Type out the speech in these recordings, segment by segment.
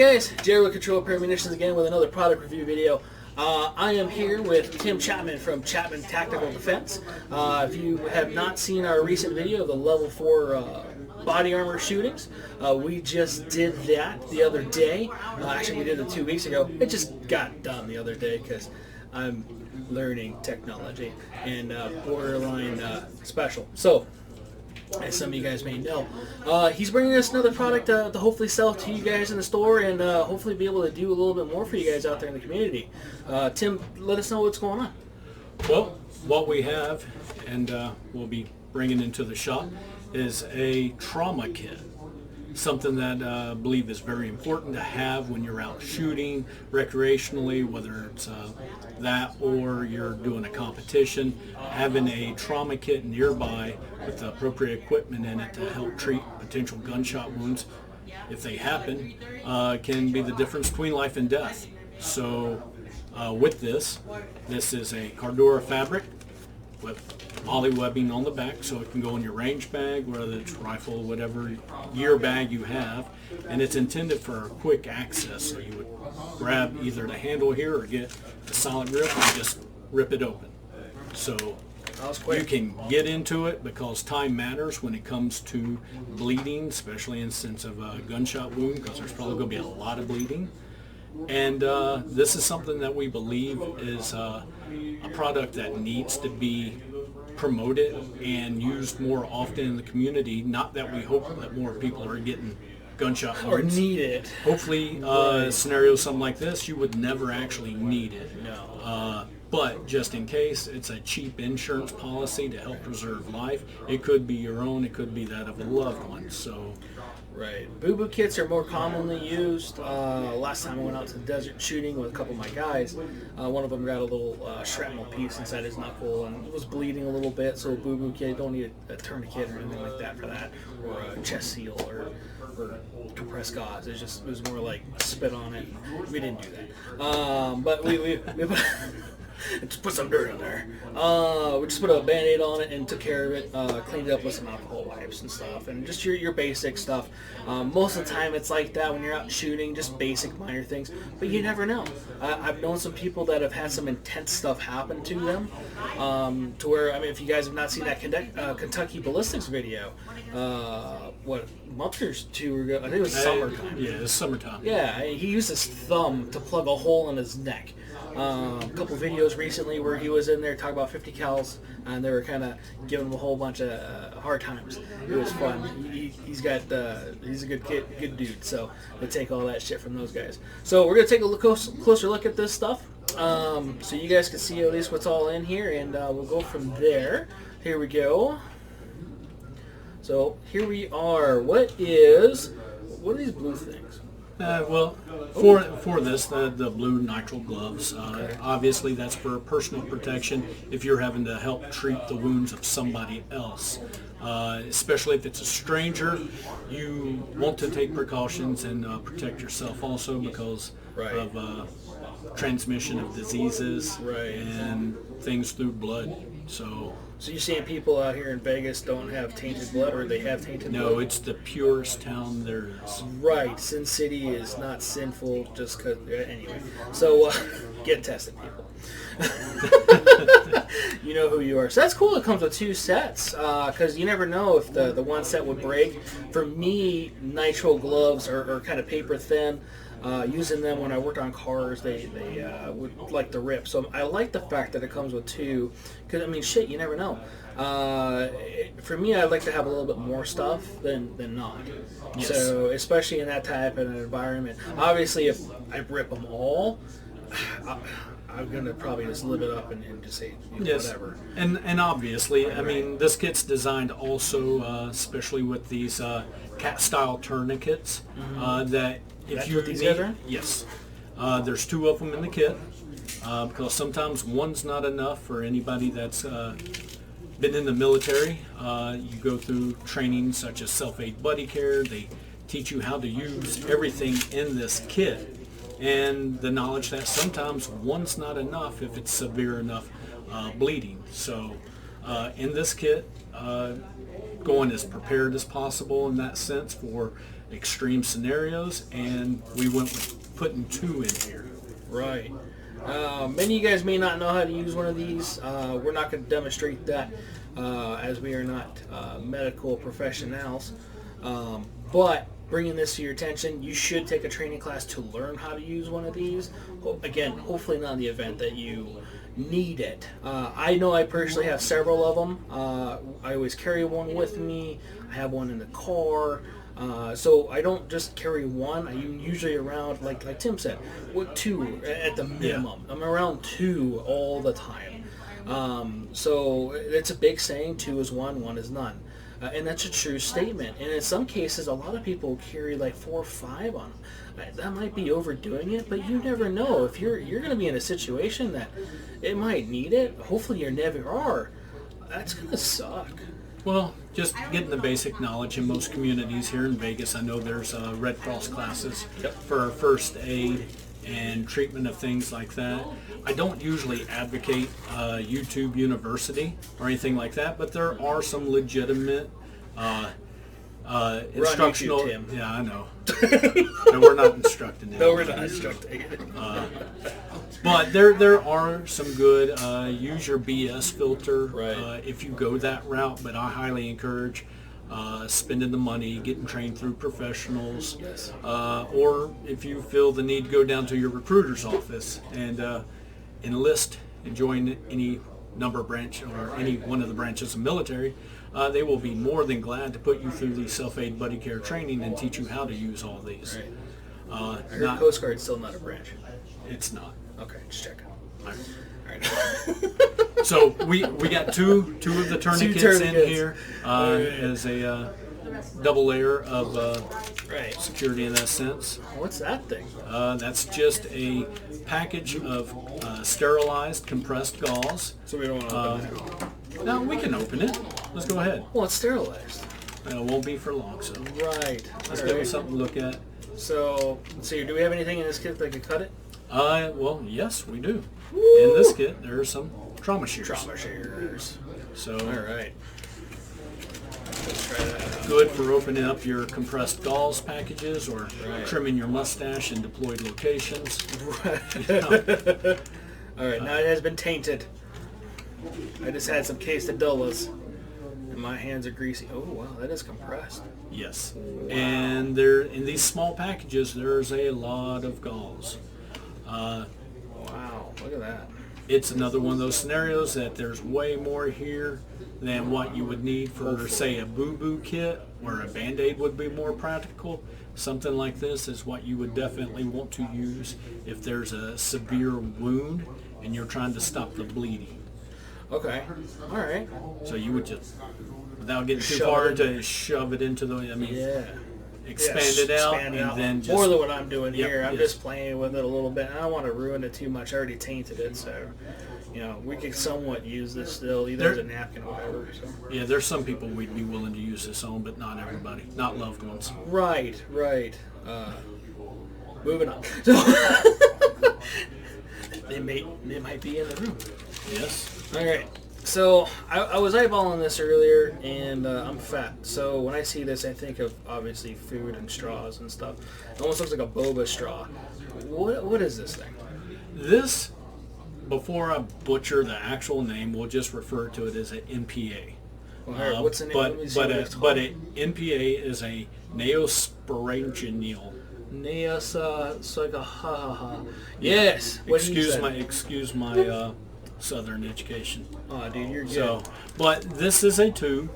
guys, Jerry with Control Repair Munitions again with another product review video. I am here with Tim Chapman from Chapman Tactical Defense. If you have not seen our recent video of the level 4 body armor shootings, we just did that the other day. Actually, we did it 2 weeks ago. It just got done the other day because I'm learning technology and borderline special. So, as some of you guys may know, he's bringing us another product to hopefully sell to you guys in the store and hopefully be able to do a little bit more for you guys out there in the community. Tim, let us know what's going on. Well, what we have and we'll be bringing into the shop is a trauma kit. Something that I believe is very important to have when you're out shooting recreationally, whether it's that or you're doing a competition. Having a trauma kit nearby with the appropriate equipment in it to help treat potential gunshot wounds, if they happen, can be the difference between life and death. So with this is a Cardura fabric with poly webbing on the back, so it can go in your range bag, whether it's rifle, whatever gear bag you have, and it's intended for quick access. So you would grab either the handle here or get a solid grip and just rip it open. So you can get into it because time matters when it comes to bleeding, especially in the sense of a gunshot wound, because there's probably going to be a lot of bleeding. And this is something that we believe is a product that needs to be promoted and used more often in the community. Not that we hope that more people are getting gunshot wounds. Or need it. Hopefully, scenarios something like this, you would never actually need it. No. But just in case, it's a cheap insurance policy to help preserve life. It could be your own, it could be that of a loved one. So. Right. Boo-boo kits are more commonly used. Last time I went out to the desert shooting with a couple of my guys, one of them got a little shrapnel piece inside his knuckle and it was bleeding a little bit, so a boo-boo kit, don't need a tourniquet or anything like that for that, or a chest seal or compressed gauze. It was more like spit on it. We didn't do that. But we just put some dirt in there. We just put a Band-Aid on it and took care of it, cleaned it up with some alcohol wipes and stuff, and just your basic stuff. Most of the time it's like that when you're out shooting, just basic minor things, but you never know. I've known some people that have had some intense stuff happen to them, to where, I mean, if you guys have not seen that Kentucky ballistics video, what, a month or two ago, I think it was summertime. Yeah, it was summertime. Yeah, he used his thumb to plug a hole in his neck. A couple videos recently where he was in there talking about 50 cals, and they were kind of giving him a whole bunch of hard times. It was fun. He's a good dude. So they take all that shit from those guys. So we're gonna take a closer look at this stuff, so you guys can see at least what's all in here, and we'll go from there. Here we go. So here we are. What are these blue things? Well, for this, the blue nitrile gloves, obviously that's for personal protection if you're having to help treat the wounds of somebody else. Especially if it's a stranger, you want to take precautions and protect yourself also because of transmission of diseases and things through blood. So you're saying people out here in Vegas don't have tainted blood, or they have tainted blood? No, it's the purest town there is. Right. Sin City is not sinful just because... Anyway. So, get tested, people. You know who you are. So that's cool. It comes with 2 sets, because you never know if the one set would break. For me, nitrile gloves are kind of paper thin. Using them when I worked on cars, they would like to rip. So I like the fact that it comes with 2, because I mean, shit, you never know. For me, I'd like to have a little bit more stuff than not. Yes. So especially in that type of an environment. Obviously, if I rip them all, I'm gonna probably just live it up and just say whatever. And obviously, I mean, this kit's designed also, especially with these cat-style tourniquets, that. If you need, yes, there's 2 of them in the kit, because sometimes one's not enough for anybody that's been in the military. You go through training such as self-aid buddy care. They teach you how to use everything in this kit, and the knowledge that sometimes one's not enough if it's severe enough bleeding. So in this kit, going as prepared as possible in that sense for extreme scenarios, and we went with putting 2 in here. Right. Many of you guys may not know how to use one of these. We're not going to demonstrate that as we are not medical professionals. But bringing this to your attention, you should take a training class to learn how to use one of these. Again, hopefully not in the event that you need it. I know I personally have several of them. I always carry one with me. I have one in the car. So I don't just carry one. I'm usually around, like Tim said, with 2 at the minimum. Yeah. I'm around 2 all the time. So it's a big saying, 2 is 1, 1 is none. And that's a true statement. And in some cases, a lot of people carry like 4 or 5 on them. That might be overdoing it, but you never know. If you're going to be in a situation that it might need it, hopefully you never are, that's going to suck. Well, just getting the basic knowledge in most communities here in Vegas. I know there's Red Cross classes for first aid and treatment of things like that. I don't usually advocate YouTube University or anything like that, but there are some legitimate instructional. YouTube, Tim. Yeah, I know. No, we're not instructing. No, we're not instructing. But there are some good, use your BS filter if you go that route, but I highly encourage spending the money, getting trained through professionals, or if you feel the need to go down to your recruiter's office and enlist and join any number branch or any one of the branches of military, they will be more than glad to put you through the self-aid buddy care training and teach you how to use all these. I heard Coast Guard's still not a branch. It's not. Okay, just checking. All right. So we got two of the tourniquets in here as a double layer of security in that sense. What's that thing? That's just a package of sterilized compressed gauze. So we don't want to open it. No, we can open it. Let's go ahead. Well, it's sterilized. It won't be for long, so. Right. Let's give it something to look at. So, let's see. Do we have anything in this kit that can cut it? Well, yes, we do. Woo! In this kit, there are some trauma shears. Trauma shears. So, all right. Let's try that out. Good for opening up your compressed gauze packages or trimming your mustache in deployed locations. Right. All right, now it has been tainted. I just had some quesadillas, and my hands are greasy. Oh, wow, that is compressed. Yes. Wow. And there, in these small packages, there's a lot of gauze. Wow, look at that. It's another one of those scenarios that there's way more here than what you would need for, say, a boo-boo kit, where a Band-Aid would be more practical. Something like this is what you would definitely want to use if there's a severe wound and you're trying to stop the bleeding. Okay, all right. So you would just, without getting too far into, shove it into the, expand it out, and then just... More than what I'm doing here. I'm just playing with it a little bit. I don't want to ruin it too much. I already tainted it, so, we could somewhat use this still, either as a napkin or whatever. So. Yeah, there's some people we'd be willing to use this on, but not everybody. Not loved ones. Right. Moving on. They might be in the room. Yes. All right. So I was eyeballing this earlier, and I'm fat. So when I see this, I think of obviously food and straws and stuff. It almost looks like a boba straw. What is this thing? This, before I butcher the actual name, we'll just refer to it as an NPA. Well, what's the name? But an NPA is a neosporangial. Yes. Excuse my Southern education. Oh, dude, you're good. So, but this is a tube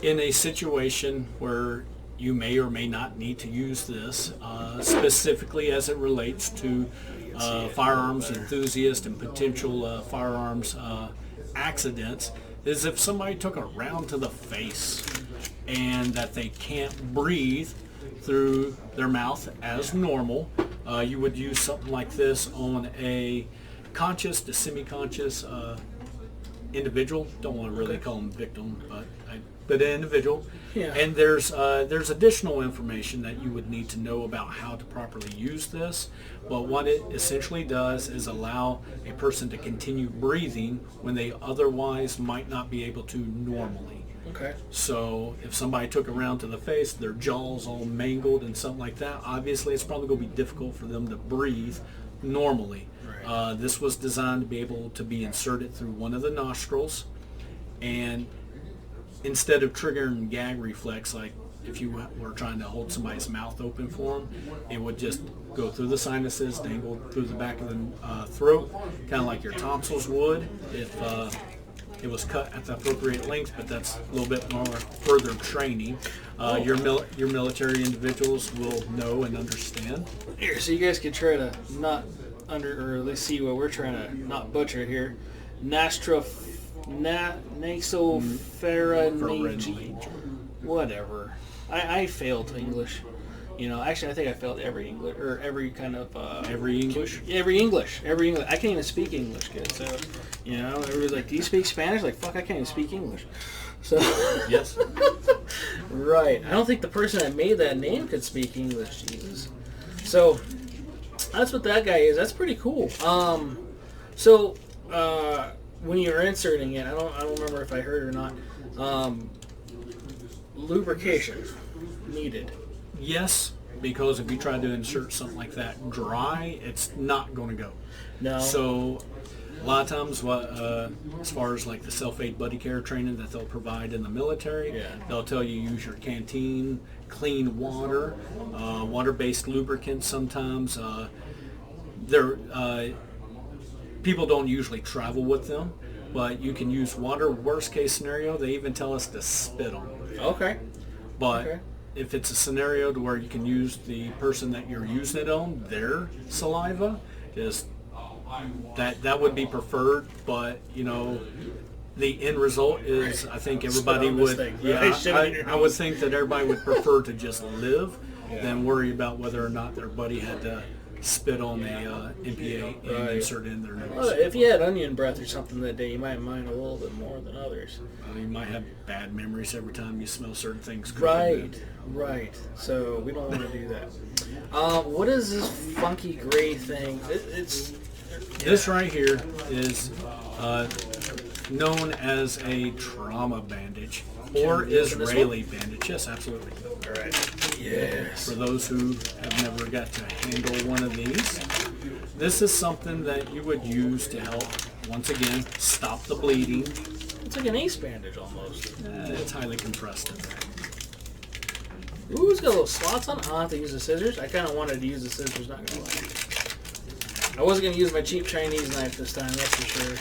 in a situation where you may or may not need to use this, specifically as it relates to firearms enthusiasts and potential firearms accidents, is if somebody took a round to the face and that they can't breathe through their mouth as normal, you would use something like this on a conscious to semi-conscious individual. Don't want to really call them victim, but an individual. Yeah. And there's additional information that you would need to know about how to properly use this. But what it essentially does is allow a person to continue breathing when they otherwise might not be able to normally. Okay. So if somebody took a round to the face, their jaw's all mangled and something like that, obviously it's probably going to be difficult for them to breathe normally. Right. This was designed to be able to be inserted through one of the nostrils, and instead of triggering gag reflex, like if you were trying to hold somebody's mouth open for them, it would just go through the sinuses, dangle through the back of the throat, kind of like your tonsils would if it was cut at the appropriate length. But that's a little bit more further training. Your military individuals will know and understand. Here, so you guys can try to not or at least see what we're trying to not butcher here. Nasopharyngeal. Whatever. I failed English. Actually, I think I failed every English or every kind of Every English? Every English. I can't even speak English good. So, everybody's like, "Do you speak Spanish?" Like, fuck, I can't even speak English. So Yes. right. I don't think the person that made that name could speak English. Jesus. So that's what that guy is. That's pretty cool. So when you're inserting it, I don't remember if I heard or not. Lubrication needed. Yes, because if you try to insert something like that dry, it's not going to go. No. So a lot of times, as far as like the self-aid buddy care training that they'll provide in the military, Yeah. they'll tell you use your canteen, clean water, water-based lubricants sometimes. People don't usually travel with them, but you can use water. Worst case scenario, they even tell us to spit on it. Okay. But Okay. if it's a scenario to where you can use the person that you're using it on, their saliva, is that would be preferred. But the end result is, I think everybody on this would. thing. Yeah, Right, shit in your I would think that everybody would prefer to just live than worry about whether or not their buddy had to spit on the MPA and Right. insert it in their nose. Well, if you had onion breath or something that day, you might mind a little bit more than others. You might have bad memories every time you smell certain things cooking. Right. So we don't want to do that. What is this funky gray thing? This right here is known as a trauma bandage or you open this Israeli bandage. Yes, absolutely. All right. Yes. For those who have never got to handle one of these, this is something that you would use to help, once again, stop the bleeding. It's like an ace bandage almost. It's highly compressed. Ooh, it's got little slots on it. I'll have to use the scissors. I kind of wanted to use the scissors, not gonna lie. I wasn't gonna use my cheap Chinese knife this time, that's for sure.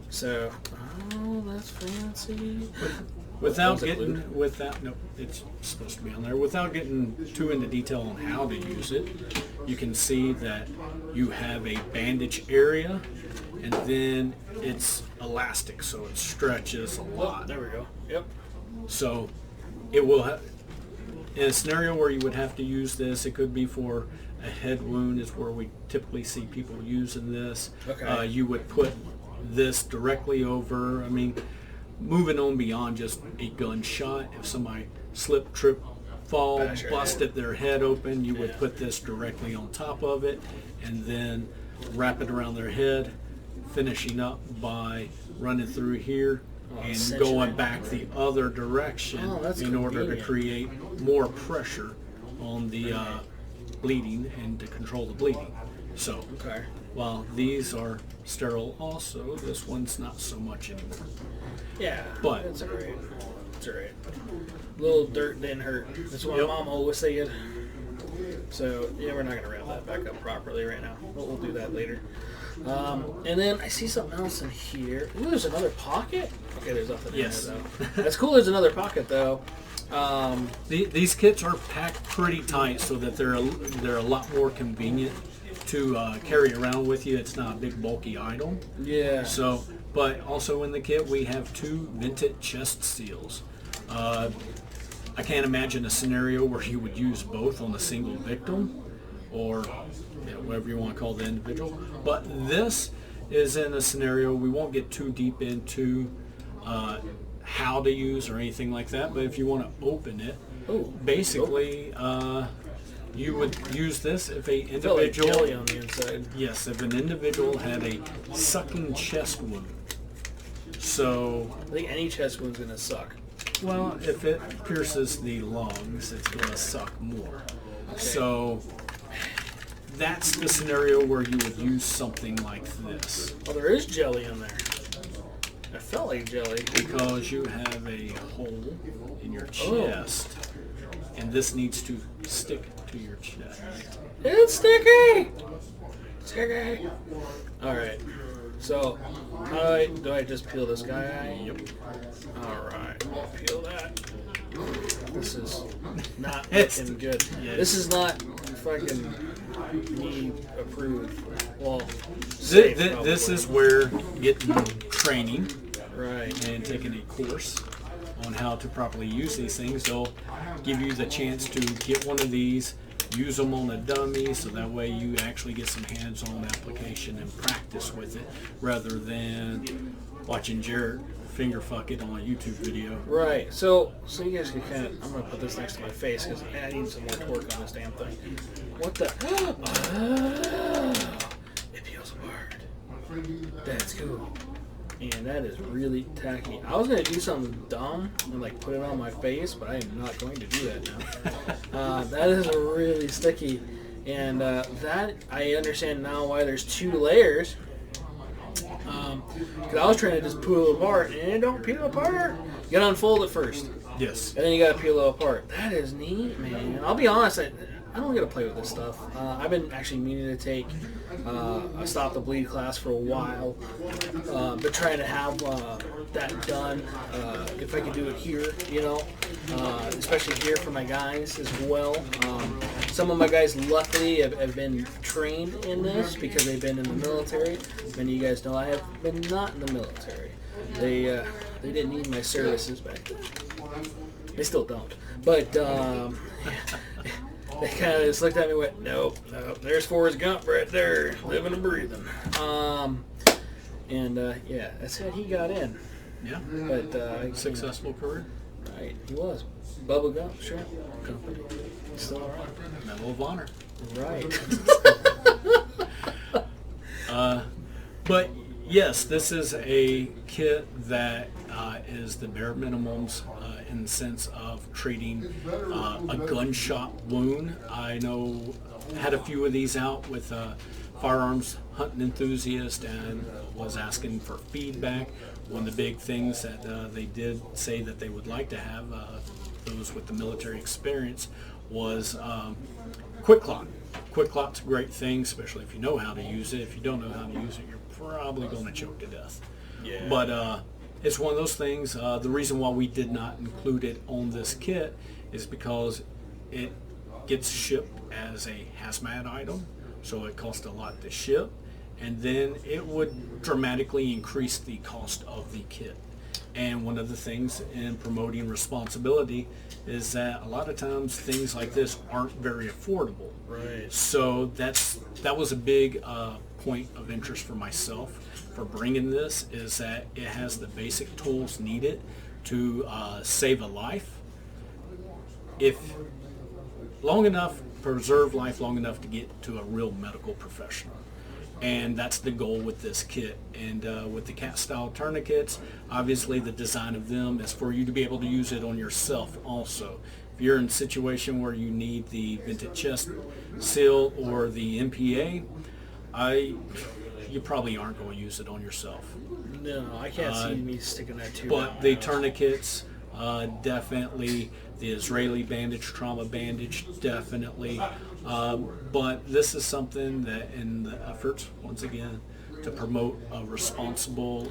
So, that's fancy. Without it's supposed to be on there. Without getting too into detail on how to use it, you can see that you have a bandage area, and then it's elastic, so it stretches a lot. There we go. Yep. So it will have, in a scenario where you would have to use this, it could be for a head wound is where we typically see people using this. Okay. You would put this directly over, moving on beyond just a gunshot. If somebody slip, trip, fall, Bash your busted their head open, you would put this directly on top of it and then wrap it around their head, finishing up by running through here and cinching going it. back the other direction That's in order to convenient. create more pressure on the bleeding and to control the bleeding. So Okay. while these are sterile also, this one's not so much anymore. Yeah. But- it's alright. It's alright. Little dirt didn't hurt. That's what Yep. my mom always said. So yeah, we're not gonna wrap that back up properly right now. But we'll do that later. And then I see something else in here. Ooh, there's another pocket. Okay, there's nothing Yes. in there though. That's cool. There's another pocket though. These kits are packed pretty tight so that they're a lot more convenient to carry around with you. It's not a big bulky item. Yeah. So, but also in the kit we have 2 vented chest seals. I can't imagine a scenario where you would use both on a single victim, or whatever you want to call the individual. But this is in a scenario, we won't get too deep into how to use or anything like that, but if you want to open it, basically you would use this if a individual, like jelly on the inside. Yes, if an individual had a sucking chest wound. So I think any chest wound's gonna suck. well, if it pierces the lungs, it's going to suck more. Okay. So that's the scenario where you would use something like this. Oh, there is jelly in there. I felt like jelly. Because you have a hole in your chest, and this needs to stick to your chest. It's sticky! Sticky! Alright. So, do I just peel this guy out? Yep. Alright, I'll peel that. This is not looking good. Yes. This is not fucking me approved. Well, safe, this is where getting training, right, and taking a course on how to properly use these things. They'll give you the chance to get one of these, use them on a dummy, so that way you actually get some hands-on application and practice with it, rather than watching Jarrett finger fuck it on a YouTube video. Right. So you guys can kind of. I'm gonna put this next to my face because I need some more torque on this damn thing. What the? Oh, it peels apart. That's cool. And that is really tacky. I was gonna do something dumb and like put it on my face, but I am not going to do that now. That is really sticky, and that I understand now why there's 2 layers. Because I was trying to just peel it apart, and it don't peel apart. You gotta unfold it first. Yes. And then you gotta peel it apart. That is neat, man. I'll be honest, I don't get to play with this stuff. I've been actually meaning to take a Stop the Bleed class for a while. Been trying to have that done. If I could do it here, especially here for my guys as well. Some of my guys, luckily, have been trained in this because they've been in the military. Many of you guys know I have been not in the military. They didn't need my services back then. They still don't. But they kind of just looked at me and went, nope, there's Forrest Gump right there, living and breathing. Yeah, that's how he got in. Yeah. But successful career. Right, he was. Bubba Gump Shrimp Company. Still around. Medal of Honor. Right. But yes, this is a kit that is the bare minimums in the sense of treating a gunshot wound. I had a few of these out with firearms hunting enthusiast and was asking for feedback. One of the big things that they did say that they would like to have, those with the military experience, was Quick Clot. Quick Clot's a great thing, especially if you know how to use it. If you don't know how to use it, you're probably going to choke to death. Yeah. But it's one of those things. The reason why we did not include it on this kit is because it gets shipped as a hazmat item, so it costs a lot to ship, and then it would dramatically increase the cost of the kit. And one of the things in promoting responsibility is that a lot of times things like this aren't very affordable. Right. So that was a big point of interest for myself for bringing this, is that it has the basic tools needed to save a life. If long enough, preserve life long enough to get to a real medical professional. And that's the goal with this kit. And with the cat style tourniquets, obviously the design of them is for you to be able to use it on yourself also. If you're in a situation where you need the vented chest seal or the MPA, you probably aren't going to use it on yourself. No, I can't see me sticking that too. But the tourniquets, definitely. The Israeli bandage, trauma bandage, definitely. But this is something that, in the efforts, once again, to promote a responsible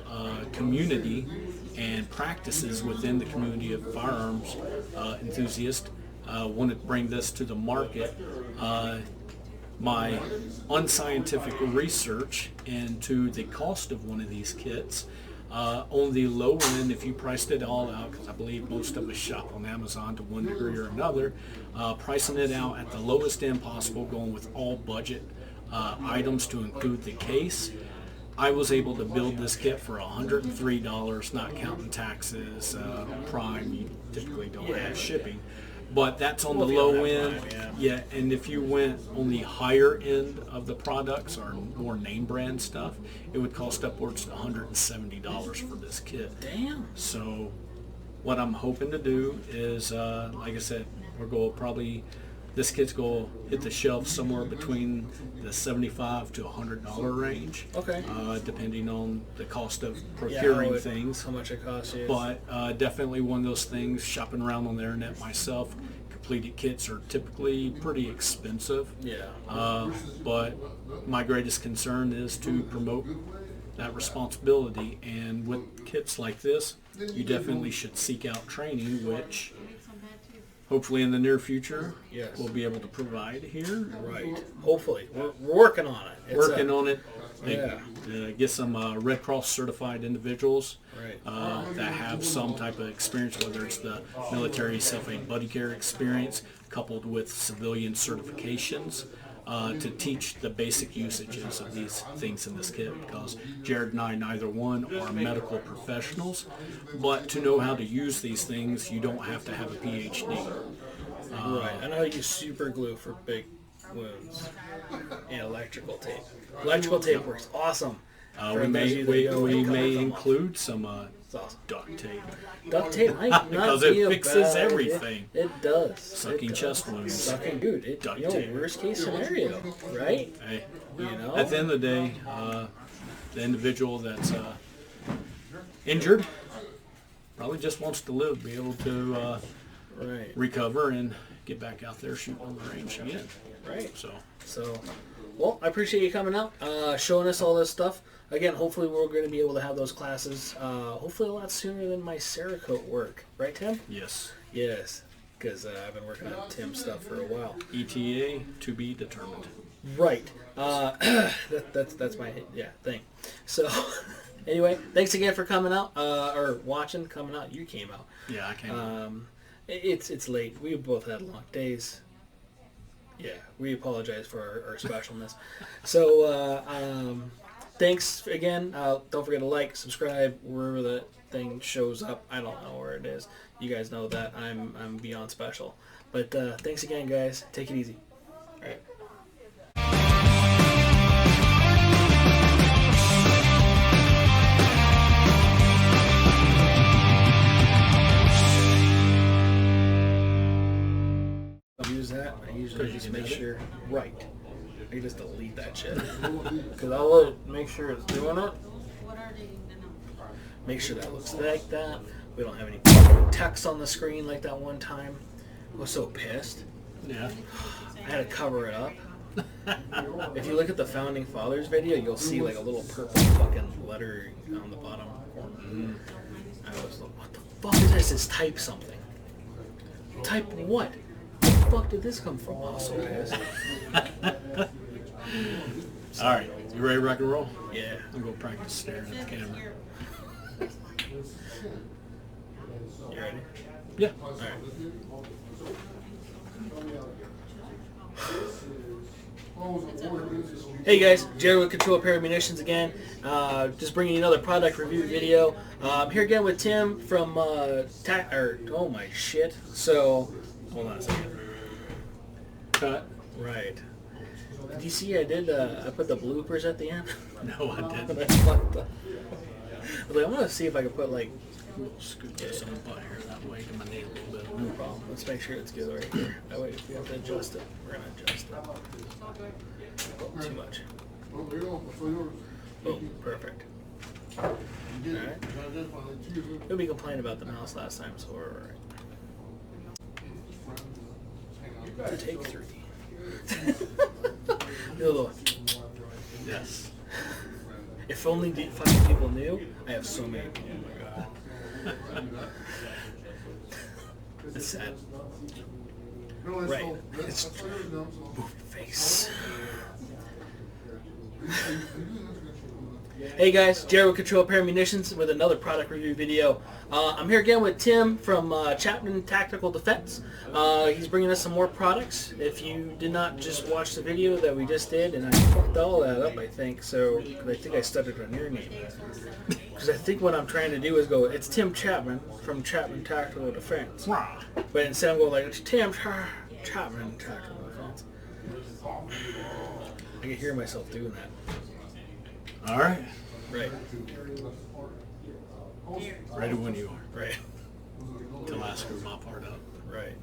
community and practices within the community of firearms enthusiasts, wanted to bring this to the market. My unscientific research into the cost of one of these kits, on the low end, if you priced it all out, because I believe most of us shop on Amazon to one degree or another, pricing it out at the lowest end possible, going with all budget items to include the case, I was able to build this kit for $103, not counting taxes. Prime, you typically don't have shipping. But that's on the low end. Yeah, and if you went on the higher end of the products or more name brand stuff, it would cost upwards to $170 for this kit. Damn. So what I'm hoping to do is, like I said, we're going to probably, this kit's going to hit the shelf somewhere between the $75 to $100 range. Okay. Depending on the cost of procuring things. How much it costs you. But definitely one of those things, shopping around on the internet myself, completed kits are typically pretty expensive. Yeah. But my greatest concern is to promote that responsibility. And with kits like this, you definitely should seek out training, which hopefully in the near future we'll be able to provide here. Right. Hopefully. We're working on it. Working on it. Yeah. Get some Red Cross certified individuals Right. that have some type of experience, whether it's the military self-aid buddy care experience coupled with civilian certifications, to teach the basic usages of these things in this kit, because Jared and I, neither one are medical professionals, but to know how to use these things, you don't have to have a PhD. Right. I know how to use super glue for big wounds and electrical tape. Electrical tape works awesome. We may include some Awesome. duct tape. Duct tape might not because be it a fixes bad everything. idea. It does. Sucking chest wounds. Sucking, dude. Duct You know, tape. worst case scenario, right? Hey, You know. at the end of the day, the individual that's injured probably just wants to live, be able to Right. recover and get back out there shooting on the range again. Right. So Well, I appreciate you coming out, showing us all this stuff. Again, hopefully we're going to be able to have those classes, hopefully a lot sooner than my Cerakote work. Right, Tim? yes, Yes, because I've been working on Tim's stuff for a while. ETA to be determined. Right. That's my thing. So, anyway, thanks again for coming out, or watching, coming out. You came out. Yeah, I can. It's late. We both had long days. Yeah, we apologize for our specialness. So, thanks again. Don't forget to like, subscribe, wherever the thing shows up. I don't know where it is. You guys know that I'm beyond special. But thanks again, guys. Take it easy. All right. Use that. I usually just make sure. Right. I just delete that shit. Because I'll make sure it's doing it. Make sure that looks like that. We don't have any text on the screen like that one time. I was so pissed. Yeah. I had to cover it up. If you look at the Founding Fathers video, you'll see like a little purple fucking letter on the bottom corner. I was like, what the fuck is this? It's type something. Type what? Where the fuck did this come from? I was so pissed. All right, you ready to rock and roll? Yeah. I'm going to practice staring at the camera. You ready? Yeah. All right. Hey guys, Jared with Control Pair of Munitions again. Just bringing you another product review video. I'm here again with Tim from oh my shit. So, hold on a second. Cut. Right. Did you see I did? I put the bloopers at the end. No, I didn't. I fucked up. I was like, I want to see if I can put like. We'll scoot this up by here that way to my knee a little bit. No problem. Let's make sure it's good right here. That way, if we have to adjust it, we're gonna adjust it. Oh, too much. Oh, perfect. All right. Nobody complained about the mouse last time, so we're all right. Take 3. Yes. If only fucking people knew. I have so many people. Oh my god. That's sad. Right. It's face. Hey guys, Jared with Control Pair Munitions with another product review video. I'm here again with Tim from Chapman Tactical Defense. He's bringing us some more products. If you did not just watch the video that we just did, and I fucked all that up, I think I stuttered on your name. Because I think what I'm trying to do is go, it's Tim Chapman from Chapman Tactical Defense. But instead I'm going like, it's Tim Chapman Tactical Defense. I can hear myself doing that. All right. Right. Ready when you are. Right. Till I screw my part up. Right.